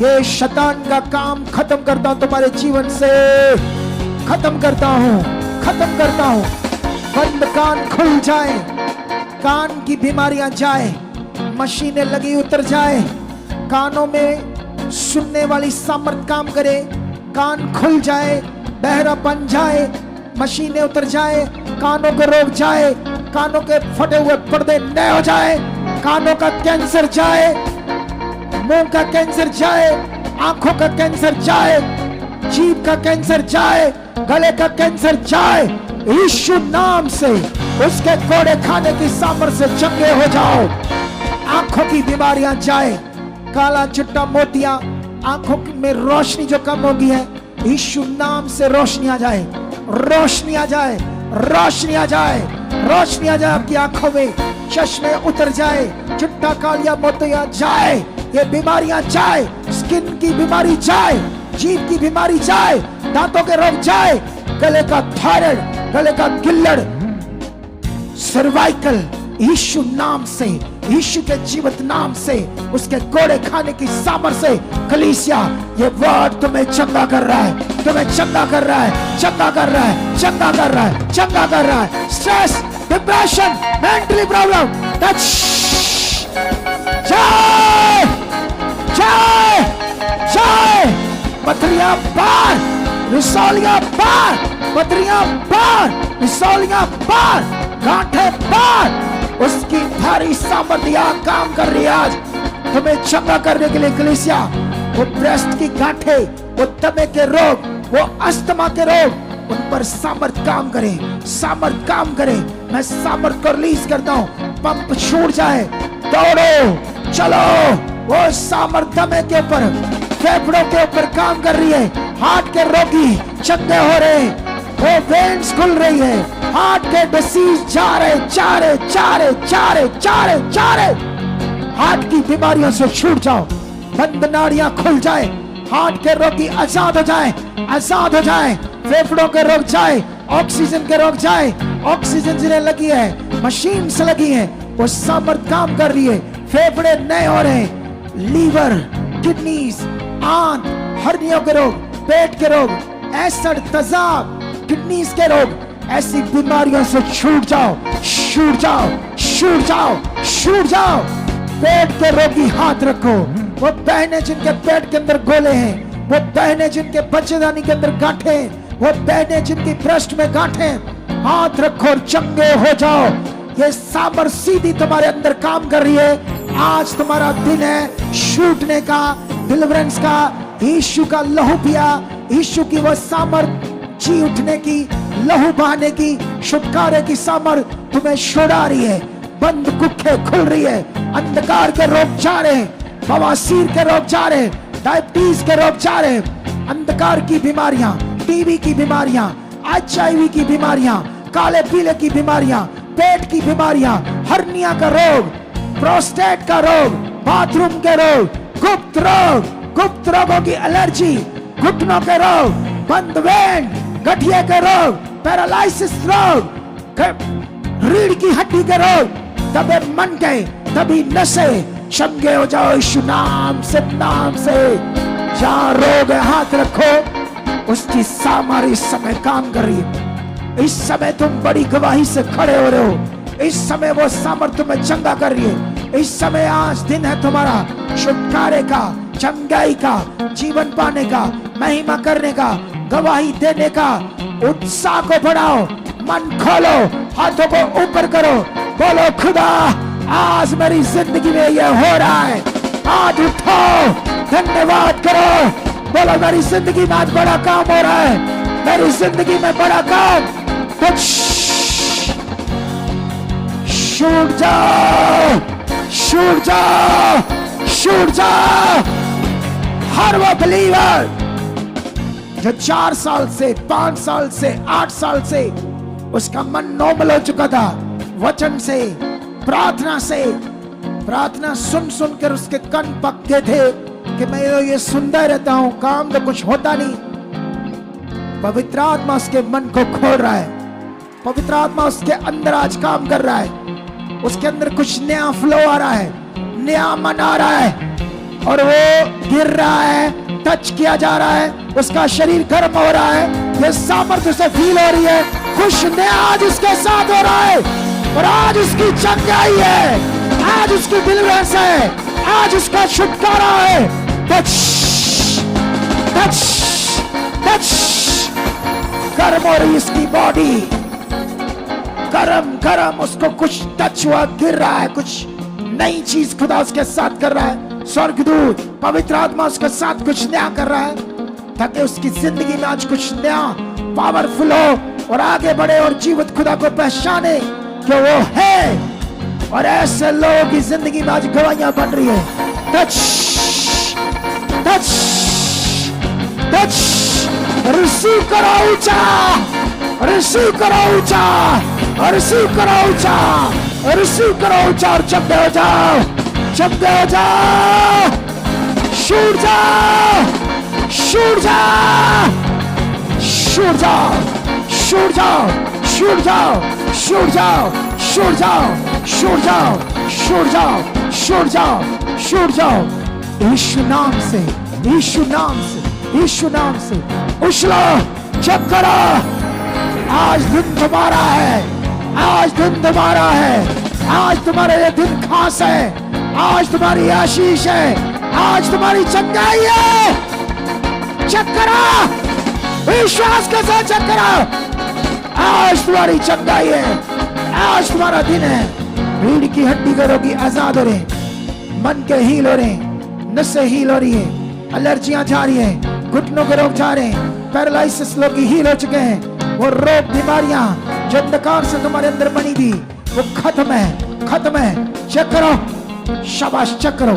ये शैतान का काम खत्म करता हूं तुम्हारे जीवन से, खत्म करता हूं, खत्म करता हूं। बंद कान खुल जाए, कान की बीमारियां जाए, मशीनें लगी उतर जाए, कानों में सुनने वाली सामर्थ काम करे, कान खुल जाए, बहरा बन जाए, मशीनें उतर जाए, कानों के रोग जाए, कानों के फटे हुए पर्दे नए हो जाए, कानों का कैंसर जाए, मुंह का कैंसर जाए, आंखों का कैंसर जाए, जीभ का कैंसर जाए, गले का कैंसर जाए। यीशु नाम से उसके कोड़े खाने की सामर्थ से चंगे हो जाओ। आंखों की बीमारियां जाए, काला चिट्टा मोतिया, आंखों में रोशनी जो कम हो गई है, यीशु नाम से रोशनी आ जाए, रोशनी आ जाए, रोशनी आ जाए, रोशनी आ जाए आपकी आंखों में, चश्मे उतर जाए, चिट्टा कालिया मोतिया जाए, ये बीमारियां जाए, स्किन की बीमारी जाए, जीभ की बीमारी जाए, दांतों के रोग जाए, गले का थायराइड, गले का गिल्लड़, सर्वाइकल, यीशु नाम से, यीशु के जीवित नाम से, उसके कोड़े खाने की सामर्थ से कलीसिया ये वर्ड तुम्हें चंगा कर रहा है, तुम्हें चंगा कर रहा है, चंगा कर रहा है, चंगा कर रहा है, चंगा कर रहा है। स्ट्रेस, डिप्रेशन, मेंटली प्रॉब्लम, जय जय जय, पथरियां बाहर, रिसौलियां बाहर, पथरियां बाहर, रिसौलियां बाहर, गांठें बाहर, उसकी भारी सामर्थ्य काम कर रही है आज तुम्हें चंगा करने के लिए। कलीसिया वो ब्रेस्ट की गांठें, वो दमे के रोग, वो अस्थमा के रोग, उन पर सामर्थ काम करे, सामर्थ काम करे। मैं सामर्थ को रिलीज करता हूं, पंप छूट जाए, दौड़ो, चलो। वो सामर्थ दमे के ऊपर, फेफड़ों के ऊपर काम कर रही है। हार्ट के रोगी चंगे हो रहे, वो वेन्स खुल रही है, हार्ट के डिसीज जा रहे, जा रहे, जा रहे, जा रहे, जा रहे, जा रहे। हार्ट की बीमारियों से छूट जाओ, बंद नाड़ियां खुल जाए, हार्ट के रोगी आजाद हो जाए, आजाद हो जाए, फेफड़ों के रोग जाए, ऑक्सीजन के रोग जाए, ऑक्सीजन जिन्हें लगी है, मशीन से लगी है, वो सामर्थ काम कर रही है, फेफड़े नए हो रहे हैं, लीवर, किडनीज, आंत, हर्नियों के रोग, पेट के रोग, एसिड, तेजाब, किडनीज के रोग, ऐसी बीमारियों से छूट जाओ, छूट जाओ, छूट जाओ, छूट जाओ। पेट के रोगी हाथ रखो, वो बहनें जिनके पेट के अंदर गोले हैं, वो बहनें जिनके बच्चेदानी के अंदर गांठें हैं, वो बहनें जिनकी ब्रेस्ट में गांठें, हाथ रखो और चंगे हो जाओ। ये सामर्थ सीधी तुम्हारे अंदर काम कर रही है। आज तुम्हारा दिन है छूटने का, डिलीवरेंस का। यीशु का लहू पिया, यीशु की वो सामर्थ, जी उठने की, लहू बहाने की, छुटकारे की सामर्थ तुम्हें छुड़ा रही है। बंद कुखें खुल रही है, अंधकार के रोग जा रहे, बवासीर के रोग जा रहे, डायबिटीज के रोग जा रहे, अंधकार की बीमारियां, टीबी की बीमारियां, HIV की बीमारियां, काले पीले की बीमारियां, पेट की बीमारियां, हर्निया का रोग, प्रोस्टेट का रोग, बाथरूम के रोग, गुप्त रोग, गुप्त रोगों की एलर्जी, घुटनों के रोग, बंद वेन, गठिया के रोग, पैरालिसिस रोग, रीढ़ की हड्डी के रोग, दबे मन के, दबी नसें, चंगे हो जाओ यीशु नाम से, नाम से। जहां रोग है हाथ रखो, उसकी सामर्थ इस समय काम कर रही है। इस समय तुम बड़ी गवाही से खड़े हो रहे हो, इस समय वो सामर्थ तुम्हें चंगा कर रही है। इस समय आज दिन है तुम्हारा छुटकारे का, चंगाई का, जीवन पाने का, महिमा करने का, गवाही देने का। उत्साह को बढ़ाओ, मन खोलो, हाथों को ऊपर करो, बोलो खुदा आज मेरी जिंदगी में ये हो रहा है। हाथ उठाओ, धन्यवाद करो, बोलो मेरी जिंदगी में आज बड़ा काम हो रहा है, मेरी जिंदगी में बड़ा काम। कुछ छूट जाओ, छूट जाओ, छूट जाओ। हर वो बिलीवर जो 4 साल से, 5 साल से, 8 साल से उसका मन नॉर्मल हो चुका था, वचन से, प्रार्थना से, प्रार्थना सुन सुन कर उसके कान पक गए थे कि मैं ये सुनता रहता हूं, काम तो कुछ होता नहीं। पवित्र आत्मा उसके मन को खोल रहा है, पवित्र आत्मा उसके अंदर आज काम कर रहा है, उसके अंदर कुछ नया फ्लो आ रहा है, नया मन आ रहा है। और वो गिर रहा है, टच किया जा रहा है, उसका शरीर गर्म हो रहा है, ये सामर्थ्य से फील हो रही है, कुछ नया आज उसके साथ हो रहा है और आज उसकी चंगाई है, आज उसकी डिलीवरेंस है, आज उसका छुटकारा है। टच टच टच, गर्म हो रही इसकी बॉडी, गरम गरम, उसको कुछ टच हुआ, गिर रहा है, कुछ नई चीज खुदा उसके साथ कर रहा है। स्वर्गदूत पवित्र आत्मा उसके साथ कुछ नया कर रहा है ताकि उसकी जिंदगी में आज कुछ नया पावरफुल हो और आगे बढ़े और जीवित खुदा को पहचाने कि वो है। और ऐसे लोगों की जिंदगी में आज गवाहियां बन रही है। टच टच टच, रिसीव करो ऊंचा, रिसीव करो ऊंचा, रिसीव करो ऊंचा, रिसीव करो ऊंचा और चपटे हो जाओ, चपटे हो जाओ, छूट जाओ, छूट जाओ, छूट जाओ, छूट जाओ, छूट जाओ, छूट जाओ, छूट जाओ, छूट जाओ, छूट जाओ, छूट जाओ, छूट जाओ, यीशु नाम से, यीशु नाम से, यीशु नाम से उछलो, चेक करो। आज दिन तुम्हारा है, आज दिन तुम्हारा है, आज तुम्हारे ये दिन खास है, आज तुम्हारी आशीष है, आज तुम्हारी चंगाई है। चेक करो, विश्वास के साथ चेक करो, आज तुम्हारी चंगाई है, आज तुम्हारा दिन है। रीढ़ की हड्डी के रोगी आजाद हो रहे, मन के हील हो रहे, नसें हील हो रही है, एलर्जियां जा रही है, घुटनों के रोग जा रहे हैं, पैरालिसिस लोग हील हो चुके हैं। वो रोग बीमारियां जो अंधकार से तुम्हारे अंदर बनी थी वो खत्म है, खत्म है। चेक करो, शाबाश, चेक करो।